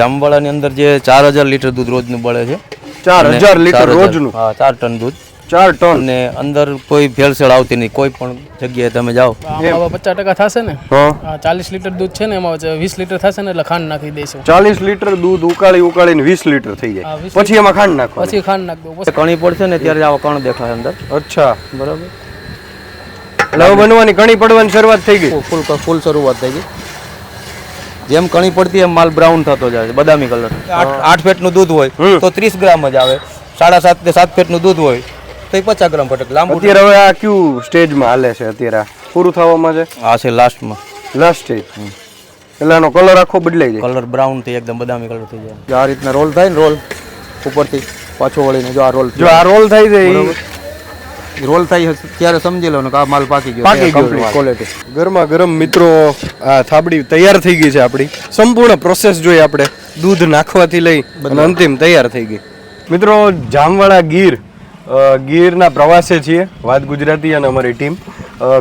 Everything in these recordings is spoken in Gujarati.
જામવાળાની અંદર જે 4000 લીટર દૂધ રોજનું બળે છે. 4000 લીટર રોજનું? હા, 4 ટન દૂધ. 4 ટન. અને અંદર કોઈ ભેળસેળ આવતી નહીં, કોઈ પણ જગ્યાએ તમે જાઓ. આમાં 50% થશે ને. હા, 40 લીટર દૂધ છે ને, એમાં 20 લીટર થશે ને એટલે ખાંડ નાખી દઈશું. 40 લીટર દૂધ ઉકાળીને 20 લીટર થઈ જાય, પછી એમાં ખાંડ નાખો. પછી ખાંડ નાખ દો. કણી પડશે ને ત્યારે આવા કણ દેખાય અંદર. અચ્છા, બરાબર. એટલે બનવાની કણી પડવાની શરૂઆત થઈ ગઈ. ફૂલ શરૂઆત થઈ ગઈ. જેમ કણી પડતી એમ માલ બ્રાઉન થતો જાય છે, બદામી કલર. 8 ફેટનું દૂધ હોય તો 30 ગ્રામ જ આવે. 7.5 કે 7 ફેટનું દૂધ હોય તો 50 ગ્રામ ફટક લાંબુ. અત્યારે હવે આ કયું સ્ટેજમાં હાલે છે? અત્યારે પૂરું થવામાં છે. આ છે લાસ્ટમાં, લાસ્ટ સ્ટેજ. એટલે આનો કલર આખો બદલાઈ જાય, કલર બ્રાઉન થઈ એકદમ બદામી કલર થઈ જાય. આ રીતના રોલ થાય ને, રોલ ઉપરથી પાછો વળીને જો આ રોલ, જો આ રોલ થાય છે, રોલ થાય ત્યારે સમજી લો કે આ માલ પાકી ગયો, કમ્પ્લીટ ક્વોલિટી. ગરમા ગરમ મિત્રો આ થાબડી તૈયાર થઈ ગઈ છે. આપણી સંપૂર્ણ પ્રોસેસ જોઈ આપણે, દૂધ નાખવાથી લઈ અને અંતિમ તૈયાર થઈ ગઈ. મિત્રો જામવાળા ગીરના પ્રવાસે છીએ, વાત ગુજરાતી અને અમારી ટીમ.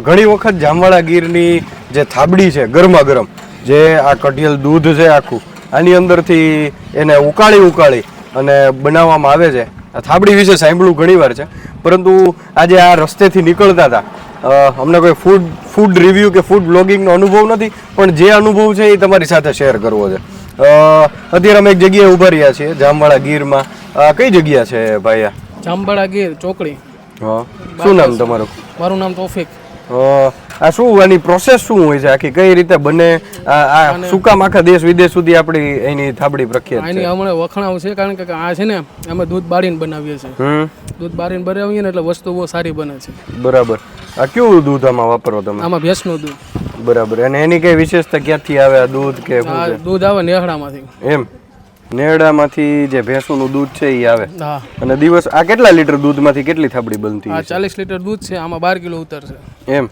ઘણી વખત જામવાળા ગીરની જે થાબડી છે ગરમા ગરમ, જે આ કટિયલ દૂધ છે આખું, આની અંદરથી એને ઉકાળી અને બનાવવામાં આવે છે. આ થાબડી વિશે સાંભળ્યું ઘણી વાર છે, પરંતુ આજે આ રસ્તેથી નીકળતા હતા, અમને કોઈ ફૂડ રિવ્યૂ કે ફૂડ બ્લોગિંગનો અનુભવ નથી, પણ જે અનુભવ છે એ તમારી સાથે શેર કરવો છે. અત્યારે અમે એક જગ્યાએ ઊભા રહ્યા છીએ જામવાળા ગીરમાં. કઈ જગ્યા છે ભાઈ? જામવાળા ગીર ચોકડી. હા, શું નામ તમારું? મારું નામ તોફિક. આ શું આની પ્રોસેસ શું હોય છે આખી, કઈ રીતે બને? આ શું કામ આખા દેશ વિદેશ સુધી આપણી એની થાબડી પ્રખ્યાત છે? આની હમણાં વખણાવ છે, કારણ કે આ છે ને અમે દૂધ બાળીને બનાવીએ છીએ. દૂધ બાળીને બનાવીએ ને એટલે વસ્તુ બહુ સારી બને છે. બરાબર. આ કેવું દૂધ આમાં વાપરો તમે? આમાં ભેંસનું દૂધ. બરાબર. અને એની કઈ વિશેષતા ક્યાંથી આવે આ દૂધ? કે દૂધ આવે નેહડામાંથી. એમ, નેહડામાંથી જે ભેંસુનું દૂધ છે એ આવે. હા. અને દિવસ આ કેટલા લીટર દૂધમાંથી કેટલી થાબડી બનતી? આ 40 લીટર દૂધ છે, આમાં 12 કિલો ઉતરશે. એમ.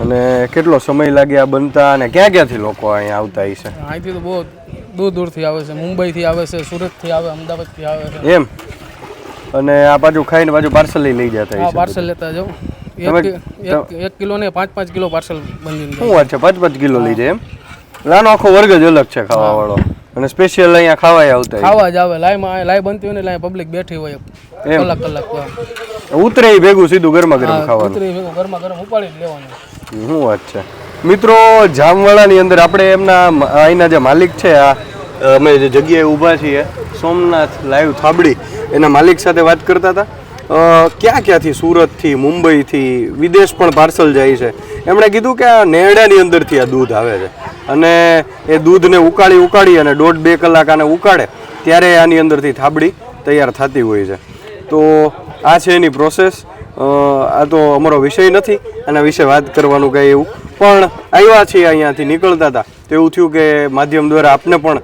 અને કેટલો સમય લાગે આ બનતા? અને ક્યાંથી લોકો અહીંયા આવતા હશે? અહીંથી તો બહુ દૂરથી આવે છે, મુંબઈથી આવે છે, સુરતથી આવે, અમદાવાદથી આવે છે. એમ. અને આ બાજુ ખાઈને બાજુ પાર્સલ લઈ જતા હશે? હા, પાર્સલ લેતા જાઓ. 1 કિલો ને 5 કિલો પાર્સલ બંધી. શું વાત છે, 5 કિલો લઈ જાય? એમ. નાનો આખો વર્ગ જ અલગ છે ખાવા વાળો. અને સ્પેશિયલ અહીંયા ખાવાય આવતા? ખાવા જ આવે. લાઈ બનતી હોય ને, લાઈ પબ્લિક બેઠી હોય કલાક ઉતરે ભેગું સીધું ગરમા ગરમ ખાવાનું. ઉતરે ભેગું ગરમા ગરમ ઉપાડી જ લેવાનું. શું વાત છે મિત્રો. જામવાળાની અંદર આપણે એમના અહીંના જે માલિક છે, આ અમે જે જગ્યાએ ઊભા છીએ, સોમનાથ લાઈવ થાબડી, એના માલિક સાથે વાત કરતા હતા. ક્યાંથી, સુરતથી, મુંબઈથી, વિદેશ પણ પાર્સલ જાય છે. એમણે કીધું કે આ નેહડાની અંદરથી આ દૂધ આવે છે, અને એ દૂધને ઉકાળી અને 1.5-2 કલાક આને ઉકાળે ત્યારે આની અંદરથી થાબડી તૈયાર થતી હોય છે. તો આ છે એની પ્રોસેસ. આ તો અમારો વિષય નથી, આના વિશે વાત કરવાનું કંઈ એવું, પણ આવ્યા છીએ અહીંયાથી નીકળતા હતા તો એવું થયું કે માધ્યમ દ્વારા આપને પણ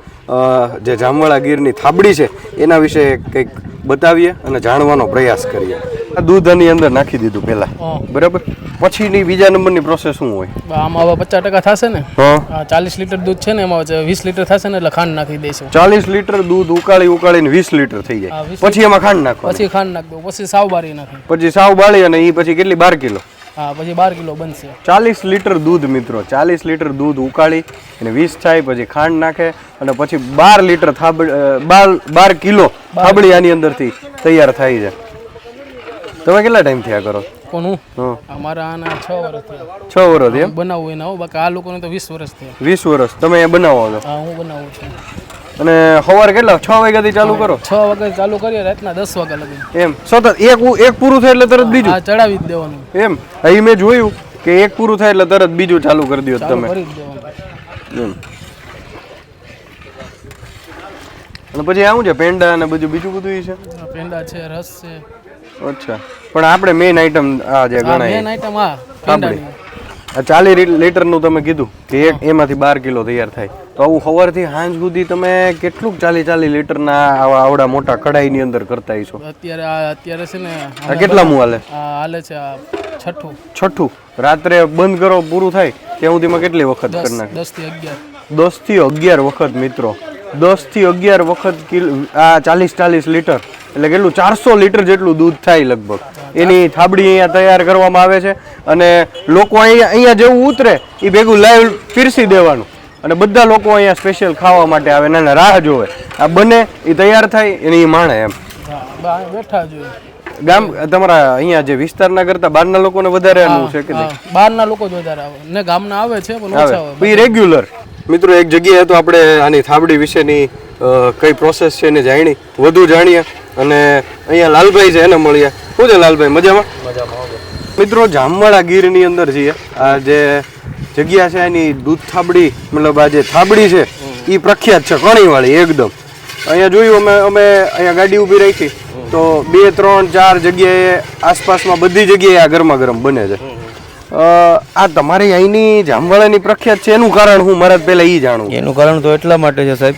જે જામવાળા ગીરની થાબડી છે એના વિશે કંઈક બતાવીએ અને જાણવાનો પ્રયાસ કરીએ. આ દૂધ આની અંદર નાખી દીધું પહેલા, બરાબર. પછીની બીજા નંબરની પ્રોસેસ શું હોય? આમાં હવે 50% થશે ને. હા, 40 લીટર દૂધ છે ને, એમાં 20 લીટર થશે ને એટલે ખાંડ નાખી દઈશું. 40 લીટર દૂધ ઉકાળીને 20 લીટર થઈ જાય, પછી એમાં ખાંડ નાખો. પછી ખાંડ નાખ દો, પછી સાવ બાળી નાખી. પછી સાવ બાળી અને એ પછી કેટલી 12 કિલો? હા, પછી 12 કિલો બનશે. 40 લીટર દૂધ મિત્રો, 40 લીટર દૂધ ઉકાળી અને 20 થાય, પછી ખાંડ નાખે અને પછી 12 લીટર 12 કિલો થાબડી આની અંદરથી તૈયાર થાય છે. તમે કેટલા ટાઈમ થયા કરો? કોનું? અમારા આના 6 વર્ષ થયા. 6 વર્ષ એમ બનાવવું એના? બાકી આ લોકોને તો 20 વર્ષ થયા. 20 વર્ષ તમે અહીંયા બનાવો છો? હા, હું બનાવું છું. અને સવારે કેટલા 6 વાગ્યાથી ચાલુ કરો? 6 વાગે ચાલુ કરીએ, રાતના 10 વાગ્યા લગી. એમ સતત એક પૂરું થાય એટલે તરત બીજું? હા, ચડાવી જ દેવાનું. એમ. અહીં મેં જોયું કે એક પૂરું થાય એટલે તરત બીજું ચાલુ કરી દો તમે. કરી જ દેવાનું. એમ. અને પછી આવું છે પેંડા અને બીજું બધું છે? પેંડા છે, રસ છે. અચ્છા, પણ આપણે મેઇન આઈટમ આ જે ગણાય મેઇન આઈટમ આ પેંડાની. આ 40 લીટરનું તમે કીધું કે એમાંથી 12 કિલો તૈયાર થાય, તો આવું સવારથી સાંજ સુધી તમે કેટલું 40 લીટરના આવડા મોટા કઢાઈની અંદર કરતા હશો? અત્યારે છે ને આ કેટલામું હાલે? હાલે છે છઠ્ઠું. રાત્રે બંધ કરો પૂરું થાય ત્યાં સુધીમાં કેટલી વખત કરી નાખે? 10 થી 11 વખત મિત્રો. 10 થી 11 વખત આ 40 લીટર એટલે કેટલું 400 લીટર જેટલું દૂધ થાય લગભગ. એની થાબડી અહીંયા તૈયાર કરવામાં આવે છે અને લોકો અહીંયા જેવું ઉતરે એ ભેગું લાઈવ પીરસી દેવાનું. અને બધા લોકો અહીંયા સ્પેશિયલ ખાવા માટે આવે ને રાહ જોવે આ બને એ તૈયાર થાય એની માણે એમ. બેઠા જોઈએ. ગામ તમારા અહીંયા જે વિસ્તારના કરતા બહારના લોકોને વધારે આનું છે કે નહીં? બહારના લોકો જ વધારે આવે ને ગામના આવે છે પણ ઓછા આવે. બી રેગ્યુલર. મિત્રો એક જગ્યાએ તો આપણે આની થાબડી વિશેની કઈ પ્રોસેસ છે એને જાણી વધુ જાણીએ અને અહીંયા લાલભાઈ છે એને મળીએ. શું છે લાલભાઈ, મજામાં? મિત્રો જામવાળા ગીરની અંદર છીએ. આ જે જગ્યા છે એની દૂધ થાબડી મતલબ આ જે થાબડી છે એ પ્રખ્યાત છે કણીવાળી એકદમ. અહીંયા જોયું અમે અહીંયા ગાડી ઊભી રાખી તો 2 3 4 જગ્યાએ આસપાસમાં બધી જગ્યાએ આ ગરમા ગરમ બને છે. આ તમારી અહીંની જામવાળાની પ્રખ્યાત છે એનું કારણ હું મારા પહેલા એ જાણું. એનું કારણ તો એટલા માટે છે સાહેબ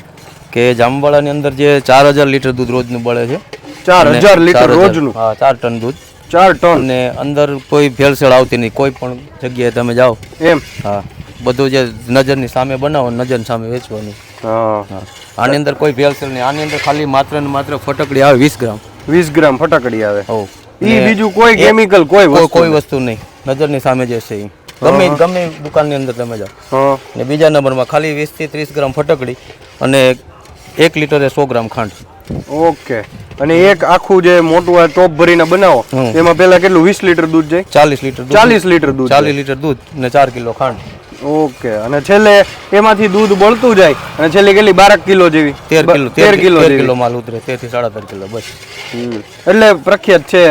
કે જામવાળાની અંદર જે 4000 લીટર દૂધ રોજનું બળે છે. 4000 લીટર રોજનું? હા, 4 ટન દૂધ. 4 ટન? અને અંદર કોઈ ભેળસેળ આવતી નહીં, કોઈ પણ જગ્યાએ તમે જાઓ એમ? હા, બધું જે નજરની સામે બનાવો નજર સામે વેચવાનું. હા, આની અંદર કોઈ ભેળસેળ નહીં. આની અંદર ખાલી માત્ર ને માત્ર ફટકડી આવે 20 ગ્રામ. 20 ગ્રામ ફટાકડી આવે? હો. ઈ બીજું કોઈ કેમિકલ કોઈ વસ્તુ નહીં, નજરની સામે જે છે ગમે દુકાનની અંદર તમે જાઓ. ને બીજા નંબરમાં ખાલી 20 થી 30 ગ્રામ ફટકડી અને 1 લીટરે 100 ગ્રામ ખાંડ. ઓકે. અને એક આખું જે મોટું આ ટોપ ભરીને બનાવો એમાં પેલા કેટલું 20 લીટર દૂધ જાય? 40 લીટર. 40 લીટર દૂધ? 40 લીટર દૂધ ને 4 કિલો ખાંડ. ઓકે. અને છેલ્લે એમાંથી દૂધ બળતું જાય અને છેલ્લે કેટલી 12 કિલો જેવી? 13 કિલો માલ ઉતરે. 13 થી 13.5 કિલો બસ. એટલે પ્રખ્યાત છે.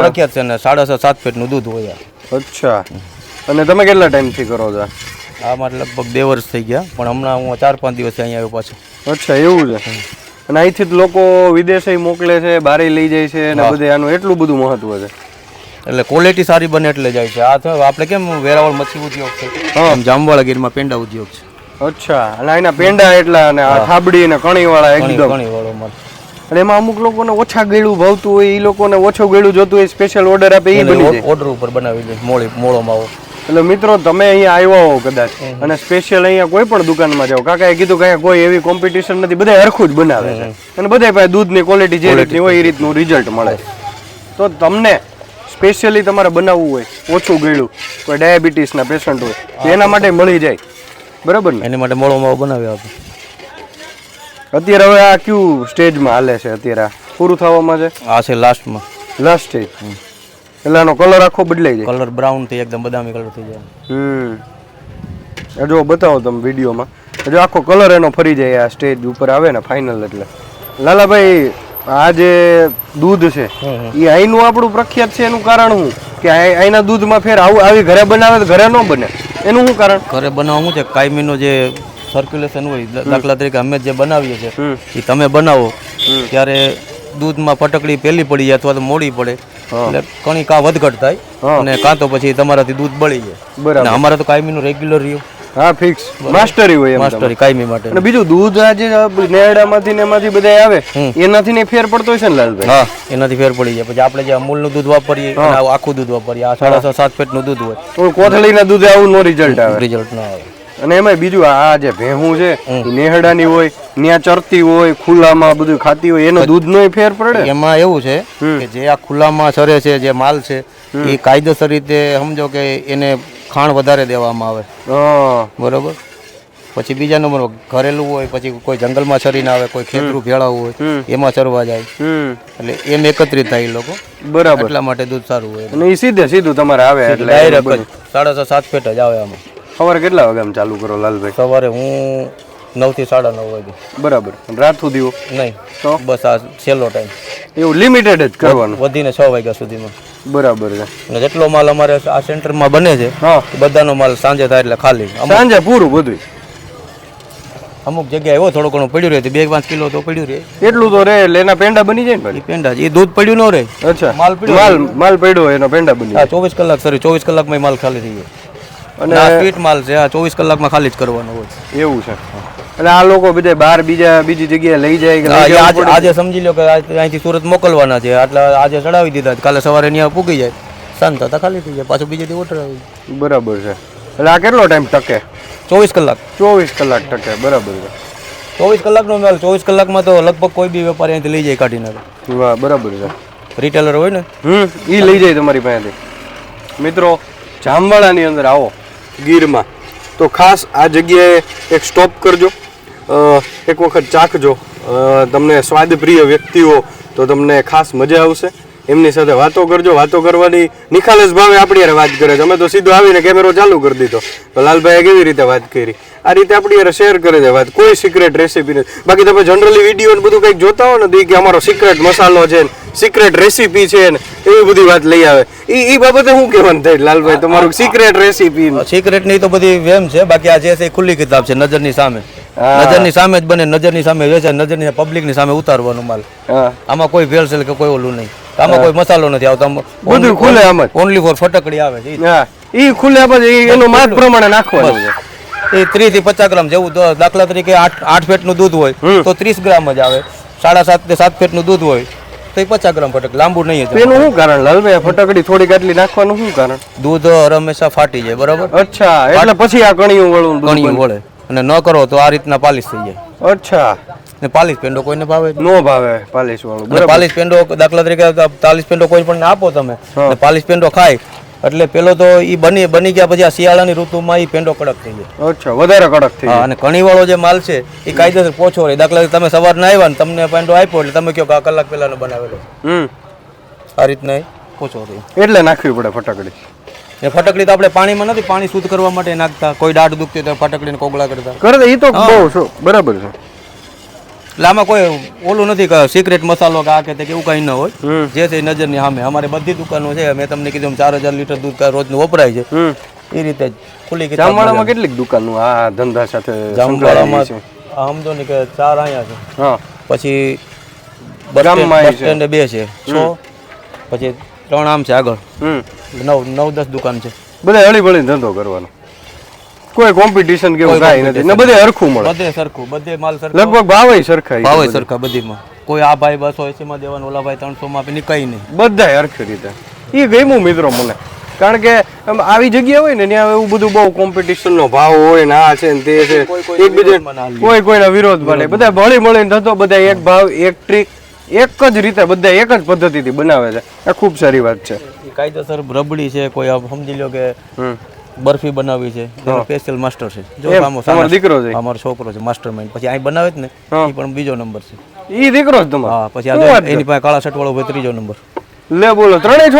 પ્રખ્યાત છે ને 6.5-7 પેટનું દૂધ હોય. અચ્છા. અને તમે કેટલા ટાઈમથી કરો છો? આમાં લગભગ 2 વર્ષ થઈ ગયા પણ હમણાં હું 4-5 દિવસ અહીંયા આવ્યો પાછો. અચ્છા, એવું છે. અને અહીંથી લોકો વિદેશે મોકલે છે, બહાર લઈ જાય છે અને બધે આનું એટલું બધું મહત્વ છે. એટલે ક્વોલિટી સારી બને એટલે જાય છે. આ તો આપણે કેમ વેરાવળ મચ્છી ઉદ્યોગ છે, જામવાળા ગીરમાં પેંડા ઉદ્યોગ છે. અચ્છા. અને અહીંના પેંડા એટલા અને આ થાબડી અને કણીવાળા એકદમ. કણીવાળો માલ. અને એમાં અમુક લોકોને ઓછા ગળ્યું ભાવતું હોય એ લોકોને ઓછું ગળ્યું જોતું હોય સ્પેશિયલ ઓર્ડર આપે એ બની જાય? ઓર્ડર ઉપર બનાવી દે મોળો માવો. એટલે મિત્રો તમે અહીંયા આવ્યા હો કદાચ અને સ્પેશિયલ અહીંયા કોઈ પણ દુકાનમાં જાઓ, કાકાએ કીધું કે કોઈ એવી કોમ્પિટિશન નથી, બધા હરખું જ બનાવે છે અને બધા પાસે દૂધની ક્વોલિટી જે રીતની હોય એ રીતનું રિઝલ્ટ મળે. તો તમને સ્પેશિયલી તમારે બનાવવું હોય ઓછું ગળ્યું, કોઈ ડાયાબિટીસના પેશન્ટ હોય તો એના માટે મળી જાય, બરાબર ને? એની માટે મોળો માવો બનાવી આપે. અત્યારે હવે આ કયું સ્ટેજમાં હાલે છે? અત્યારે પૂરું થવામાં છે? આ છે લાસ્ટમાં, લાસ્ટ સ્ટેજ. એટલે આનો કલર આખો બદલાઈ જાય? કલર બ્રાઉન થી એકદમ બદામી કલર થઈ જાય. જો બતાવો તમે વિડીયોમાં, જો આખો કલર એનો ફરી જાય આ સ્ટેજ ઉપર આવે ને ફાઇનલ. એટલે લાલાભાઈ આ જે દૂધ છે એ અહીંનું આપણું પ્રખ્યાત છે એનું કારણ શું કે અહીંના દૂધમાં ફેર આવી ઘરે બનાવે તો ઘરે ન બને એનું શું કારણ? ઘરે બનાવવું છે કાયમીનું જે સર્ક્યુલેશન હોય, દાખલા તરીકે અમે જે બનાવીએ છીએ એ તમે બનાવો ત્યારે દૂધમાં ફટકડી પહેલી પડી જાય અથવા તો મોડી પડે એટલે કણી કા વધઘટ થાય અને કાં તો પછી તમારાથી દૂધ બળી જાય. બરાબર. અમારે તો કાયમીનું રેગ્યુલર રહ્યું. હા, ફિક્સ માસ્ટરી હોય. માસ્ટરી કાયમી માટે. અને બીજું દૂધ આજે નેરડામાંથી ને એમાંથી બધા આવે એનાથી ને ફેર પડતો હોય છે ને લાલભાઈ? હા, એનાથી ફેર પડી જાય. પછી આપણે જે અમૂલનું દૂધ વાપરીએ આખું દૂધ વાપરીએ, આ 6.5-7 પેટનું દૂધ હોય તો કોથળીના દૂધે આવું નો રિઝલ્ટ આવે. રિઝલ્ટ ના આવે. અને એમાં બીજું આ જે ભેહું છે નેહડાની હોય, ત્યાં ચરતી હોય, ખુલ્લામાં બધું ખાતી હોય, એનો દૂધનો ફેર પડે? એમાં એવું છે કે જે આ ખુલ્લામાં ચરે છે જે માલ છે એ કાયદેસર રીતે સમજો કે એને ખાણ વધારે દેવામાં આવે. બરોબર. પછી બીજા નંબર ઘરેલું હોય, પછી કોઈ જંગલમાં ચરીને આવે, કોઈ ખેતરું ભેળાવું હોય એમાં ચરવા જાય એટલે એમ એકત્રિત થાય એ લોકો. બરાબર. એટલા માટે દૂધ સારું હોય. અને એ સીધું તમારે આવે એટલે ડાયરેક્ટ 6.5-7 પેટ જ આવે આમાં. સવારે કેટલા વાગે ચાલુ કરો લાલભાઈ? સવારે હું 9 થી 9:30 વાગે. બરાબર. રાત સુધી નહીં તો બસ આ છેલ્લો ટાઈમ. એવું લિમિટેડ જ કરવાનું? વધીને 6 વાગ્યા સુધીમાં. બરાબર છે. અને જેટલો માલ અમારે આ સેન્ટરમાં બને છે બધાનો માલ સાંજે થાય એટલે ખાલી. સાંજે પૂરું બધું? અમુક જગ્યાએ એવો થોડો ઘણો પડ્યું રહે 2-5 કિલો તો પડ્યું રહે. એટલું તો રહે એટલે એના પેંડા બની જાય ને? પેંડા એ દૂધ પડ્યું ન રહે. અચ્છા. માલ પડ્યો એનો પેંડા બની જાય? 24 કલાક સર 24 કલાકમાં માલ ખાલી થઈ જાય. અને આ સ્વીટ માલ છે, આ 24 કલાકમાં ખાલી જ કરવાનો હોય. એવું છે. એટલે આ લોકો બધા બહાર બીજી જગ્યાએ લઈ જાય? આજે સમજી લો કે અહીંથી સુરત મોકલવાના છે એટલે આજે ચડાવી દીધા, કાલે સવારે ત્યાં પૂગી જાય, સાંજ થતા ખાલી થઈ જાય, પાછું બીજે દી ઓર્ડર આવી જાય. બરાબર છે. એટલે આ કેટલો ટાઈમ ટકે? 24 કલાક. 24 કલાક ટકે. બરાબર છે. 24 કલાકનો માલ 24 કલાકમાં તો લગભગ કોઈ બી વેપારી અહીંથી લઈ જાય કાઢી નાખે. વાહ, બરાબર છે. રિટેલર હોય ને એ લઈ જાય તમારી પાસેથી. મિત્રો જામવાળાની અંદર આવો ગીરમાં તો ખાસ આ જગ્યાએ એક સ્ટોપ કરજો, એક વખત ચાખજો. તમને સ્વાદપ્રિય વ્યક્તિઓ તો તમને ખાસ મજા આવશે. એમની સાથે વાતો કરજો. વાતો કરવાની નિખાલસ ભાવે આપણી યાર વાત કરે છે. અમે તો સીધો આવીને કેમેરો ચાલુ કરી દીધો, તો લાલભાઈએ કેવી રીતે વાત કરી, આ રીતે આપણી યાર શેર કરે છે વાત. કોઈ સિક્રેટ રેસીપી નથી. બાકી તમે જનરલી વિડીયો બધું કંઈક જોતા હો ને કે અમારો સિક્રેટ મસાલો છે, સિક્રેટ રેસીપી છે ને એવી બધી વાત લઈ આવે. એ બાબતે શું કહેવાનું થાય લાલભાઈ, તમારું સિક્રેટ રેસીપી? સિક્રેટ ની તો બધી વેમ છે, બાકી આ જે છે એ ખુલ્લી કિતાબ છે, નજરની સામે. નજરની સામે જ બને, નજરની સામે વેચાય, નજરની પબ્લિક ની સામે ઉતારવાનો માલ. આમાં કોઈ ભેળસેળ કે કોઈ ઓલું નહીં, આમાં કોઈ મસાલો નથી આવતો, બધું ખુલે આમ જ. ઓનલી ફોર ફટકડી આવે છે. એ ખુલે પછી એનું માપ પ્રમાણે નાખવાનું છે. એ 30 થી 50 ગ્રામ જેવું, દાખલા તરીકે 8 ફેટનું દૂધ હોય તો 30 ગ્રામ જ આવે. 7.5 થી 7 ફેટનું દૂધ હોય તો એ 50 ગ્રામ ફટક, લાંબુ નહીં. એનું શું કારણ લાલભાઈ, ફટકડી થોડીક આટલી નાખવાનું શું કારણ? દૂધ હંમેશા ફાટી જાય, બરાબર? અચ્છા, એટલે પછી આ કણિયું વળું કણિયું વળે, અને ન કરો તો આ રીતના પાલિશ થઈ જાય. અચ્છા, ને પાલિશ પેંડો કોઈને ભાવે જ નો ભાવે પાલિશ વાળું. અને પાલિશ પેંડો દાખલા તરીકે 40 પેંડો કોઈ પણ આપો તમે, ને પાલિશ પેંડો ખાય એટલે પેલો તો ઈ બની ગયા પછી આ શિયાળાની ઋતુમાં ઈ પેંડો કડક થઈ જાય. અચ્છા, વધારે કડક થઈ જાય. અને કણીવાળો જે માલ છે એ કાયદેસર પોછો રહે. દાખલા તરીકે તમે સવારના આવ્યા ને તમને પેંડો આપ્યો એટલે તમે કહો કે આ કલાક પહેલાનો બનાવેલો, આ રીતના પોછો રહે. એટલે નાખવી પડે ફટકડી. એ ફટકડી તો આપણે પાણીમાં નથી, પાણી શુદ્ધ કરવા માટે નાખતા. કોઈ દાઢ દુખતી તો ફટકડીને કોગળા કરતા કરે, એ તો બહુ બરાબર છે. એટલે આમાં કોઈ ઓલું નથી કે સિક્રેટ મસાલો કે આ કે એવું કઈ ન હોય. જે છે નજરની સામે. અમારે બધી દુકાનો છે, મેં તમને કીધું 4000 લીટર દૂધ રોજનું વપરાય છે. એ રીતે ખુલ્લી કિતાબ. જામવાડામાં કેટલીક દુકાનો આ ધંધા સાથે? જામવાડામાં સમજો ને કે 4 અહીંયા છે. હા, પછી બસ સ્ટેન્ડ 2 છે, 6, પછી 3 આમ છે આગળ, 9-10 દુકાન છે. બધા હળી ભળી ધંધો કરવાનો, કોઈ કોમ્પિટિશન કેવું કાંઈ નથી ને બધે સરખું મળે. બધે સરખું, બધે માલ સરખો, લગભગ ભાવે સરખા. ભાવે સરખા બધીમાં. કોઈ આ ભાઈ 280 માં દેવાનું, ઓલા ભાઈ 300 માં આપી, કઈ નહીં, બધા સરખી રીતે. એ ગમ્યું મિત્રો મને, કારણ કે આવી જગ્યા હોય ને ત્યાં એવું બધું બહુ કોમ્પિટિશન નો ભાવ હોય ને આ છે ને તે છે, એકબીજા કોઈ કોઈના વિરોધ બને, બધા ભળી મળીને થતો, બધા એક ભાવ એક ટ્રીક એક જ રીતે બધા એક જ પદ્ધતિથી બનાવે છે. આ ખૂબ સારી વાત છે. કાયદેસર રબડી છે, કોઈ સમજી લો કે બરફી બનાવી છે, સ્પેશિયલ માસ્ટર છે. જો તમારો દીકરો છે? અમારો છોકરો છે, માસ્ટર માઇન્ડ. પછી અહીં બનાવે જ ને એ પણ બીજો નંબર છે. ઈ દીકરો જ તમારો? હા, પછી આ એની પાસે કાળા શર્ટ વાળો ભાઈ 3જો નંબર. લે બોલો, ત્રણેય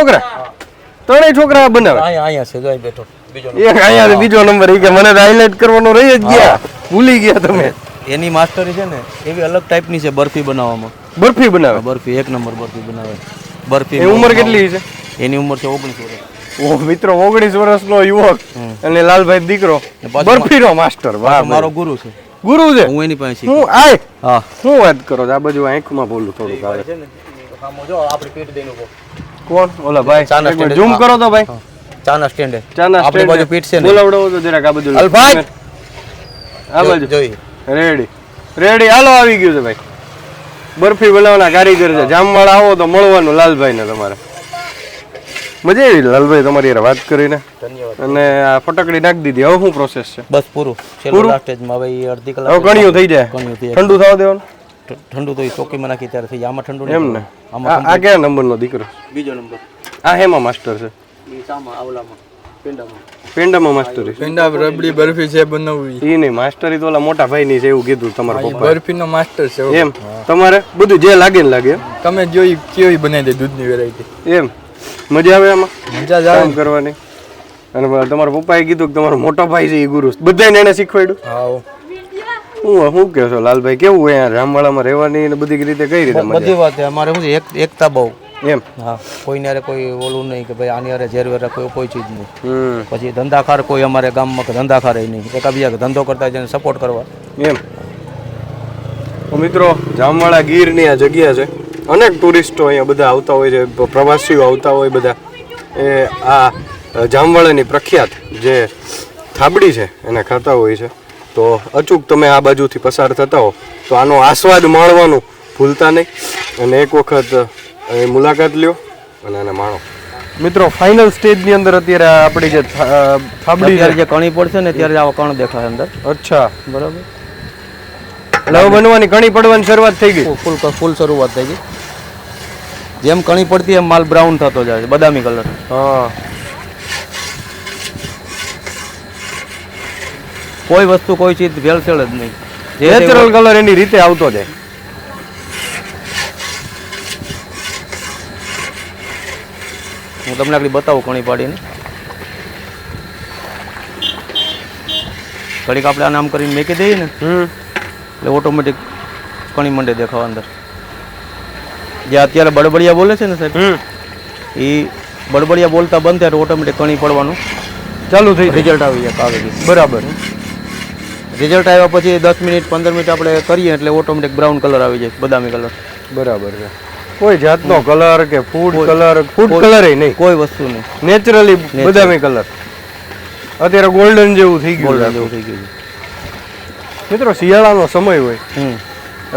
છોકરા બનાવે? અહીંયા છે, જોઈ બેઠો બીજો નંબર. એક અહીંયા બીજો નંબર. ઈ કે મને હાઇલાઇટ કરવાનો રહી જ ગયા, ભૂલી ગયા તમે. એની માસ્ટરી છે ને એવી અલગ ટાઈપની છે બરફી બનાવવામાં. બરફી બનાવે? બરફી 1 નંબર બરફી બનાવે. બરફી એ ઉંમર કેટલી છે? એની ઉંમર છે 19 વર્ષ. ઓ મિત્રો, 19 વર્ષનો યુવક અને લાલભાઈ દીકરો બરફીનો માસ્ટર. મારો ગુરુ છે. ગુરુ છે? હું એની પાસે હું આય. હા, શું વાત કરો છો? આ બાજુ આંખમાં બોલું થોડુંક આવે છે ને. જો આપણી પીઠ દેનું કોણ? ઓલા ભાઈ ઝૂમ કરો તો ભાઈ. ચાના સ્ટેન્ડ આપણી બાજુ પીઠ છે ને, બોલાવડો તો જરાક આ બાજુ. અલભાઈ આ બાજુ જોઈ. રેડી હાલો, આવી ગયું છે ભાઈ. બરફી બનાવવાના કારીગર છે. જામવાળા આવો તો મળવાનું લાલભાઈ ને તમારે. મજા આવી લાલભાઈ તમારી યાર વાત કરીને. ધન્યવાદ. અને આ ફટકડી નાખી દીધી. હવે શું પ્રોસેસ છે? બસ પૂરું. છેલ્લું લાસ્ટ સ્ટેજમાં હવે ઈ અડધી કલાક. હવે કણિયું થઈ જાય, ઠંડુ થવા દેવાનું. ઠંડુ તો ઈ ચોકીમાં નાખી ત્યારે થઈ જાય. આમાં ઠંડુ એમ ને? આ કયા નંબરનો દીકરો? બીજો નંબર. આ હેમાં માસ્ટર છે? ઈ સામા આવલામાં પેંડામાં. પેંડામાં માસ્ટરી? પેંડા રબડી બરફી છે બનાવવી. ઈ નહીં, માસ્ટરી તો ઓલા મોટા ભાઈ ની છે એવું કીધું તમારા પપ્પા. બરફીનો માસ્ટર છે. એમ તમારે બધું જે લાગે ને લાગે. તમે જોઈ કેવી બનાવી દે દૂધની વેરાયટી. એમ મજા આવે આમાં? મજા જ આવે કામ કરવાની. અને તમારા પપ્પાએ કીધું કે તમારો મોટો ભાઈ છે એ ગુરુ, બધાને એને શીખવાડ્યું. હા. શું કહો છો લાલભાઈ, કેવું હોય અહીંયા રામવાડામાં રહેવાની ને બધી રીતે કઈ રીતે મજા? બધી વાત અમારે શું છે એકતા બહુ. એમ? હા, કોઈને હારે કોઈ ઓલું નહીં કે ભાઈ આની હારે ઝેરવેરા કોઈ ચીજ નહીં. પછી ધંધાખાર કોઈ અમારે ગામમાં ધંધાખાર નહીં, એકાબીજા ધંધો કરતા જેને સપોર્ટ કરવા. એમ તો મિત્રો, જામવાડા ગીરની આ જગ્યા છે. અનેક ટુરિસ્ટો અહીંયા બધા આવતા હોય છે, પ્રવાસીઓ આવતા હોય બધા. એ આ જામવાડાની પ્રખ્યાત જે થાબડી છે એને ખાતા હોય છે. તો અચૂક તમે આ બાજુથી પસાર થતા હો તો આનો આસ્વાદ માણવાનું ભૂલતા નહીં, અને એક વખત મુલાકાત લ્યો અને આને માણો. મિત્રો, ફાઇનલ સ્ટેજની અંદર અત્યારે આપણી જે થાબડી જે કણી પડશે ને ત્યારે આવા કણ દેખાય અંદર. અચ્છા, બરાબર. એટલે હવે બનવાની કણી પડવાની શરૂઆત થઈ ગઈ. ફૂલ શરૂઆત થઈ ગઈ. જેમ કણી પડતી એમ માલ બ્રાઉન થતો જાય છે, બદામી કલર. હા, કોઈ વસ્તુ કોઈ ચીજ ભેળસેળ જ નહીં. જે નેચરલ કલર એની રીતે આવતો જાય. હું તમને આગળ બતાવું કણી પાડીને. ઘડીક આપણે આને આમ કરીને મેકી દઈએ ને એટલે ઓટોમેટિક કણી મંડે દેખાવા અંદર. જે અત્યારે બડબડિયા બોલે છે ને સાહેબ, એ બડબડિયા બોલતા બંધ થાય ઓટોમેટિક કણી પડવાનું ચાલુ થઈ રિઝલ્ટ આવી જાય કાગળ. બરાબર. રિઝલ્ટ આવ્યા પછી 10 મિનિટ 15 મિનિટ આપણે કરીએ એટલે ઓટોમેટિક બ્રાઉન કલર આવી જાય, બદામી કલર. બરાબર છે. કોઈ જાતનો કલર કે ફૂડ કલર નહીં, કોઈ વસ્તુ નહીં, નેચરલી બદામી કલર. અત્યારે ગોલ્ડન જેવું થઈ ગયું. ગોલ્ડન જેવું થઈ ગયું છે. મિત્રો શિયાળાનો સમય હોય,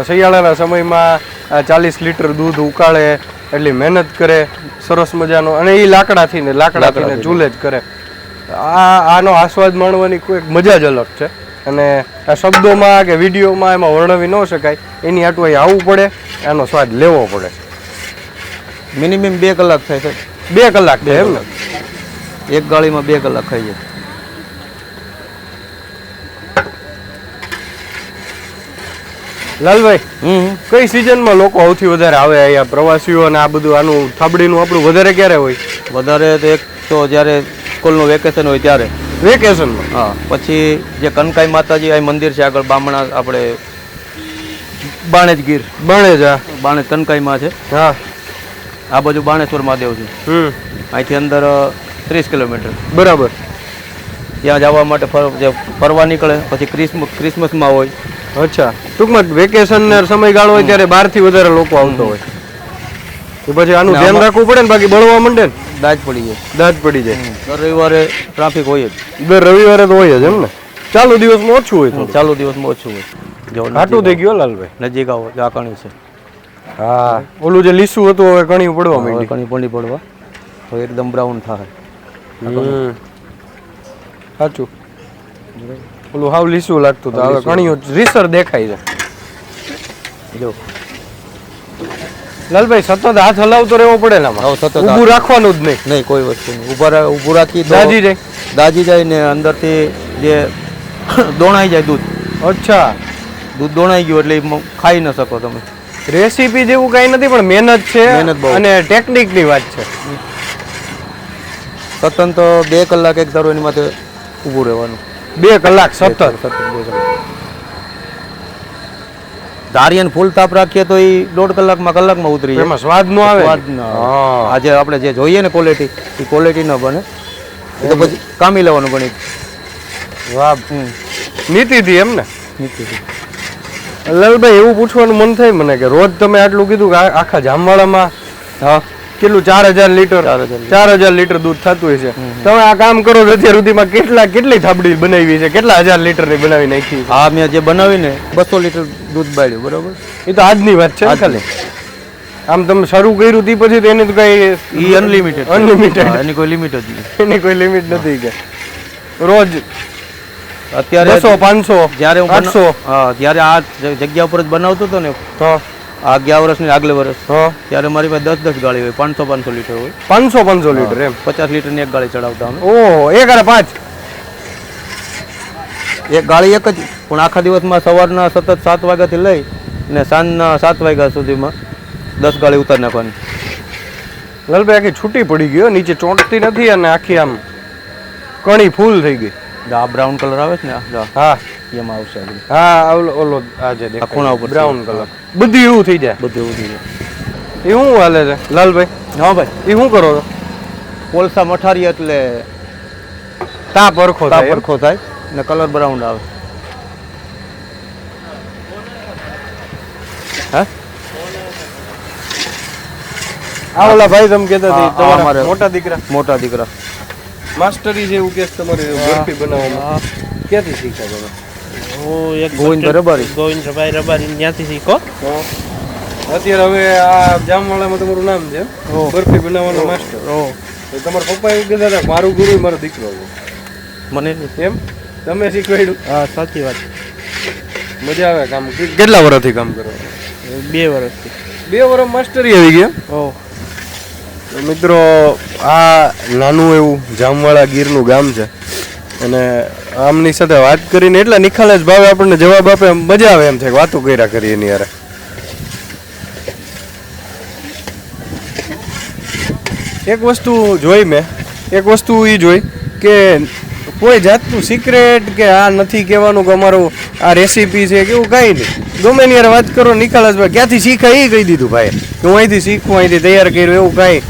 શિયાળાના સમયમાં 40 લીટર દૂધ ઉકાળે, એટલી મહેનત કરે સરસ મજાનો, અને એ લાકડાથી ચૂલે જ કરે. આનો આસ્વાદ માણવાની કોઈ મજા જ અલગ છે, અને આ શબ્દોમાં કે વિડીયોમાં એમાં વર્ણવી ન શકાય. એની આટલું અહીં આવવું પડે, આનો સ્વાદ લેવો પડે. મિનિમમ 2 કલાક થાય છે. 2 કલાક થાય એમ ને? એક ગાળીમાં 2 કલાક ખાઈ જાય. લાલભાઈ, કઈ સિઝનમાં લોકો સૌથી વધારે આવે અહીંયા પ્રવાસીઓ, અને આ બધું આનું થાબડીનું આપણું વધારે ક્યારે હોય? વધારે તો એક તો જ્યારે સ્કૂલનું વેકેશન હોય ત્યારે. વેકેશનમાં? હા. પછી જે કનકાઈ માતાજી આ મંદિર છે આગળ બામણા, આપણે બાણેજ ગીર, બાણેજ કનકાઈમાં છે. હા. આ બાજુ બાણેશ્વર મહાદેવ છે. અહીંથી અંદર 30 કિલોમીટર. બરાબર. ત્યાં જવા માટે ફરવા નીકળે. પછી ક્રિસમસમાં હોય. અચ્છા, ટૂંકમાં વેકેશન ને સમયગાળો હોય ત્યારે બહારથી વધારે લોકો આવતો હોય. તો પછી આનું ધ્યાન રાખવું પડે ને, બાકી બળવા માંડે ને દાજ પડી જાય. દર રવિવારે ટ્રાફિક હોય જ. દર રવિવારે તો હોય જ એમ ને? ચાલુ દિવસમાં ઓછું હોય. ચાલુ દિવસમાં ઓછું હોય. ઘાટું થઈ ગયો લાલભાઈ. નજીક આવો જાકણી છે. હા, ઓલું જે લીસું હતું હવે કણી પડવા માંડી. કણી પડી પડવા તો એકદમ બ્રાઉન થાય. સાચું. ઓલું હાવ લીસું લાગતું હતું, હવે કણીઓ રીસર દેખાય છે. જો લાલભાઈ, સતત હાથ હલાવતો રહેવો પડે ને આમાં? સતત ઊભું રાખવાનું જ નહીં, કોઈ વસ્તુ નહીં. ઊભું રાખી દાજી જાય ને અંદરથી જે દોણાઈ જાય દૂધ. અચ્છા, દૂધ દોણાઈ ગયું એટલે ખાઈ ન શકો તમે. રેસીપી જેવું કઈ નથી, પણ મહેનત છે અને ટેકનિકની વાત છે. સતત તો 2 કલાક એક ધારો એની માથે ઊભું રહેવાનું. 2 કલાક સતત? ધારિયાને ફૂલ તાપ રાખીએ તો એ 1.5 કલાકમાં ઉતરી જાય. એમાં સ્વાદ નો આવે. આજે આપણે જે જોઈએ ને ક્વોલિટી, એ ક્વોલિટી ન બને. એ તો પછી કામી લેવાનું ગણિત. વાહ, નીતિથી એમ ને? નીતિથી. લાલભાઈ, એવું પૂછવાનું મન થાય મને કે રોજ તમે આટલું કીધું કે આખા જામવાળામાં કેટલું 4000 લીટર 4000 લીટર દૂધ થતું હોય છે. તમે આ કામ કરો છો અત્યાર સુધીમાં કેટલી થાબડી બનાવી છે? કેટલા 1000 લીટરની બનાવી નાખી? હા, મેં જે બનાવીને 200 લીટર દૂધ બાળ્યું. બરોબર. એ તો આજની વાત છે ખાલી. આમ તમે શરૂ કર્યું તે પછી તો એની તો કઈ અનલિમિટેડ. એની કોઈ લિમિટ જ નહીં. એની કોઈ લિમિટ નથી કે રોજ અત્યારે 200 500 જ્યારે હું 800. હા, જ્યારે આ જગ્યા ઉપર જ બનાવતો હતો ને, આ 11 વર્ષની આગલે વર્ષ, ત્યારે મારી પાસે 10 ગાડી હોય, 500 લીટર હોય. 500 લીટર એમ? 50 લીટરની એક ગાડી ચડાવતા અમે. ઓહો, 1 અને 5? એક ગાડી એક જ, પણ આખા દિવસમાં સવારના સતત 7 વાગ્યાથી લઈ ને સાંજના 7 વાગ્યા સુધીમાં 10 ગાડી ઉતારી નાખવાની. લાલભાઈ, આખી છૂટી પડી ગયો, નીચે ચોંટતી નથી, અને આખી આમ કણી ફૂલ થઈ ગઈ. આ બ્રાઉન કલર આવે છે ને, હા, એમાં આવશે. હા, ઓલો આ જે ખૂણા ઉપર બ્રાઉન કલર બધું એવું થઈ જાય. બધું એવું થઈ જાય. એ શું હાલે છે લાલભાઈ? હા ભાઈ, એ શું કરો છો? કોલસા મઠારી એટલે તાપ પરખો થાય ને કલર બ્રાઉન આવે. હા, આ ઓલા ભાઈ તમે કહેતા હતા તમારા મોટા દીકરા માસ્ટરી છે એવું કે તમારે બરફી બનાવવામાં ક્યાંથી શીખ્યા તમે? હું એક ગોવિંદભાઈ રબારી ત્યાંથી શીખો. અત્યારે હવે આ જામવાળામાં તમારું નામ છે બરફી બનાવવાનો માસ્ટર. તમારા પપ્પા એવું કહેતા હતા મારું ગુરુ મારો દીકરો છે. મને એમ તમે શીખવાડ્યું? હા, સાચી વાત. મજા આવે કામ? કેટલા વર્ષથી કામ કરો? 2 વર્ષથી. 2 વર્ષ માસ્ટરી આવી ગયા? મિત્રો, આ નાનું એવું જામવાળા ગીરનું ગામ છે, અને આમની સાથે વાત કરીને એટલા નિખાલસ ભાવે આપણને જવાબ આપે એમ મજા આવે એમ છે કે વાતો કર્યા કરીએ એની યાર. એક વસ્તુ જોઈ મેં, એક વસ્તુ એ જોઈ કે કોઈ જાતનું સિક્રેટ કે આ નથી કહેવાનું કે અમારું આ રેસીપી છે કે એવું કાંઈ નહીં. ગમે ની યાર વાત કરો નિખાલસભાઈ ક્યાંથી શીખાય એ કહી દીધું ભાઈ કે હું અહીંથી શીખું અહીંથી તૈયાર કર્યું એવું કાંઈ.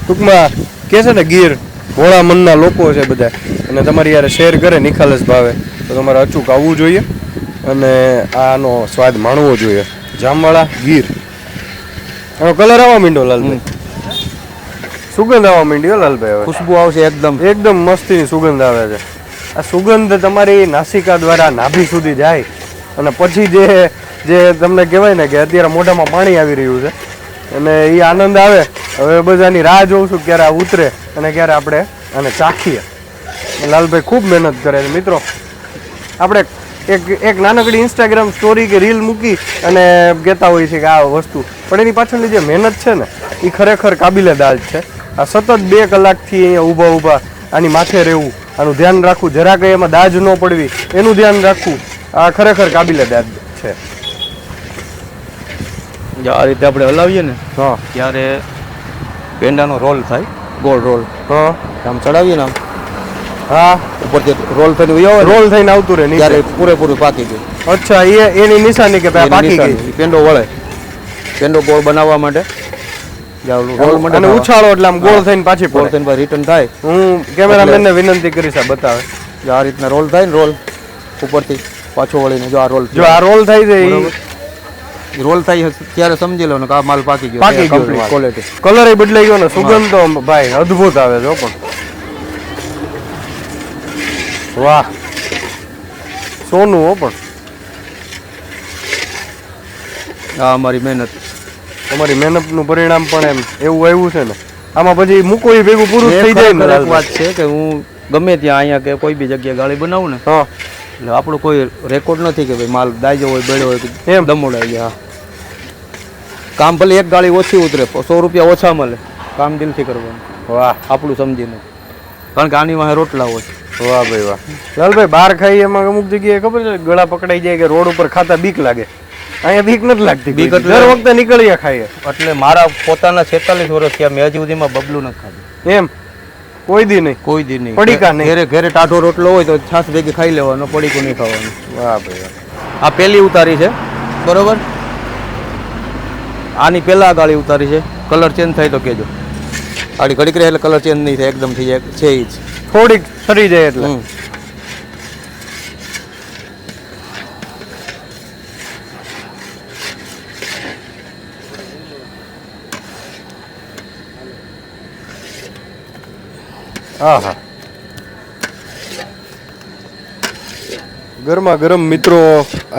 ટૂંકમાં કહે છે ને ગીર ભોળા મનના લોકો છે બધા અને તમારી યાર શેર કરે નિખાલસ ભાવે તો તમારે અચૂક આવવું જોઈએ અને આનો સ્વાદ માણવો જોઈએ. જામવાળા ગીર. આનો કલર આવવા માંડ્યો લાલભાઈ, સુગંધ આવવા માંડી હો લાલભાઈ. હવે ખુશ્બુ આવશે એકદમ. એકદમ મસ્તીની સુગંધ આવે છે. આ સુગંધ તમારી નાસિકા દ્વારા નાભી સુધી જાય અને પછી જે તમને કહેવાય ને કે અત્યારે મોઢામાં પાણી આવી રહ્યું છે અને એ આનંદ આવે. હવે બધાની રાહ જોઉં છું ક્યારે આ ઉતરે અને ક્યારે આપણે આને ચાખીએ. લાલભાઈ ખૂબ મહેનત કરે છે મિત્રો. આપણે એક નાનકડી ઇન્સ્ટાગ્રામ સ્ટોરી કે રીલ મૂકી અને કહેતા હોઈએ છીએ કે આ વસ્તુ, પણ એની પાછળની જે મહેનત છે ને એ ખરેખર કાબિલે દાદ છે. આ સતત 2 કલાકથી અહીંયા ઊભા આની માથે રહેવું, આનું ધ્યાન રાખવું, જરા કંઈ એમાં દાજ ન પડવી એનું ધ્યાન રાખવું, આ ખરેખર કાબિલે દાદ છે. આ રીતે આપણે હલાવીએ ને હા ત્યારે પેંડાનો રોલ થાય, ગોળ રોલ. હા આમ ચડાવીએ ને આમ હા ઉપરથી રોલ થઈને ઉયો આવે ને, રોલ થઈને આવતું રહે ત્યારે નીચે. પૂરેપૂરું પાકી ગયું. અચ્છા, એની નિશાની કે એની પાકી નિશાની. ગઈ. પેંડો વળે, પેંડો ગોળ બનાવવા માટે રોલ માટે અને ઉછાળો એટલે આમ ગોળ થઈને પાછી ગોળ પડે. થઈને રિટર્ન થાય. હું કેમેરામેનને વિનંતી કરીશ આ બતાવે. જો આ રીતના રોલ થાય ને, રોલ ઉપરથી પાછો વળીને જો આ રોલ જો આ રોલ થાય છે બરોબર. રોલ થાય ત્યારે સમજી લો ને કે આ માલ પાકી ગયો, પાકી ગયો complete માલ. quality. કલર એ બદલાઈ ગયો ને સુગંધ તો ભાઈ અદ્ભુત આવે છે હો. પણ વાહ, સોનું હો. પણ આ અમારી મહેનત. તમારી મહેનતનું પરિણામ પણ એમ એવું આવ્યું છે ને. આમાં પછી મૂકો એ ભેગું પૂરું થઈ જાય ને ખરેખર એક લાલભાઈ. વાત છે કે હું ગમે ત્યાં અહીંયા કે કોઈ બી જગ્યાએ ગાળી બનાવું ને હા એટલે આપણું કોઈ રેકોર્ડ નથી કે ભાઈ માલ દાજો હોય, બેડો હોય કે એમ. દમોડાઈ ગયા. કામ ભલે એક ગાળી ઓછી ઉતરે, 100 રૂપિયા ઓછા મળે, કામ દિલથી કરવાનું. વાહ આપણું સમજીને, કારણ કે આની વાહે રોટલા હોય. વાહ ભાઈ વાહ. લાલભાઈ બહાર ખાઈ એમાં અમુક જગ્યાએ ખબર છે ગળા પકડાઈ જાય કે રોડ ઉપર ખાતા બીક લાગે. અહીંયા બીક નથી લાગતી. બીક બીક એટલે- દર વખતે નીકળીએ ખાઈએ. એટલે મારા પોતાના 46 વર્ષ થયા, મેં હજી સુધીમાં બબલું નથી ખાધું. એમ કોઈ દી નહીં. કોઈ દી નહીં. પડીકા નહીં. ઘરે ઘરે ટાઢો રોટલો હોય તો છાસ ભેગી ખાઈ લેવાનો, પડીકું નહીં ખાવાનું. વાહ ભાઈ વાહ. આ પહેલી ઉતારી છે બરોબર. આની પહેલા ગાળી ઉતારી છે. કલર ચેન્જ થાય તો કહેજો. આડી ઘડીક રહે એટલે કલર ચેન્જ નહીં થાય, એકદમ થઈ જાય છે ઈ જ. થોડીક સરી જાય એટલે. હમ. હા હા. ગરમા ગરમ મિત્રો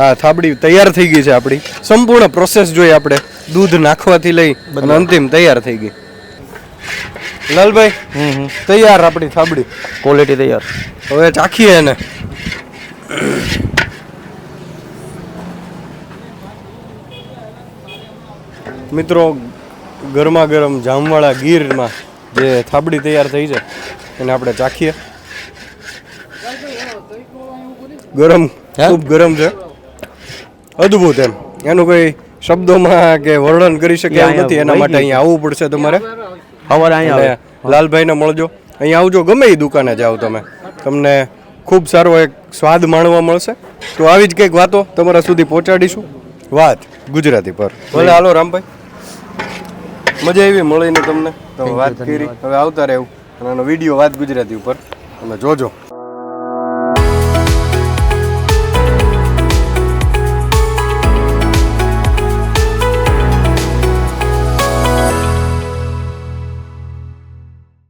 આ થાબડી તૈયાર થઈ ગઈ છે આપણી. સંપૂર્ણ પ્રોસેસ જોઈ આપણે, દૂધ નાખવાથી લઈ અને અંતિમ તૈયાર થઈ ગઈ. લાલભાઈ તૈયાર આપણી થાબડી. ક્વોલિટી તૈયાર. હવે ચાખીએ એને. મિત્રો ગરમા ગરમ જામવાળા ગીરમાં જે થાબડી તૈયાર થઈ છે એને આપણે ચાખીએ. ગરમ, ખૂબ ગરમ છે, અદ્ભુત. એમ એનું કોઈ શબ્દોમાં કે વર્ણન કરી શકે એમ નથી. એના માટે અહીંયા આવવું પડશે તમારે. સવારે અહીંયા આવે. લાલભાઈને મળજો, અહીંયા આવજો. ગમે એ દુકાને જાઓ તમે, તમને ખૂબ સારો એક સ્વાદ માણવા મળશે. તો આવી જ કંઈક વાતો તમારા સુધી પહોંચાડીશું. વાત ગુજરાતી પર. ભલે હાલો રામભાઈ, મજા આવી મળીને તમને. તમે વાત કરી, હવે આવતા રહેવું અને આનો વિડીયો વાત ગુજરાતી ઉપર તમે જોજો.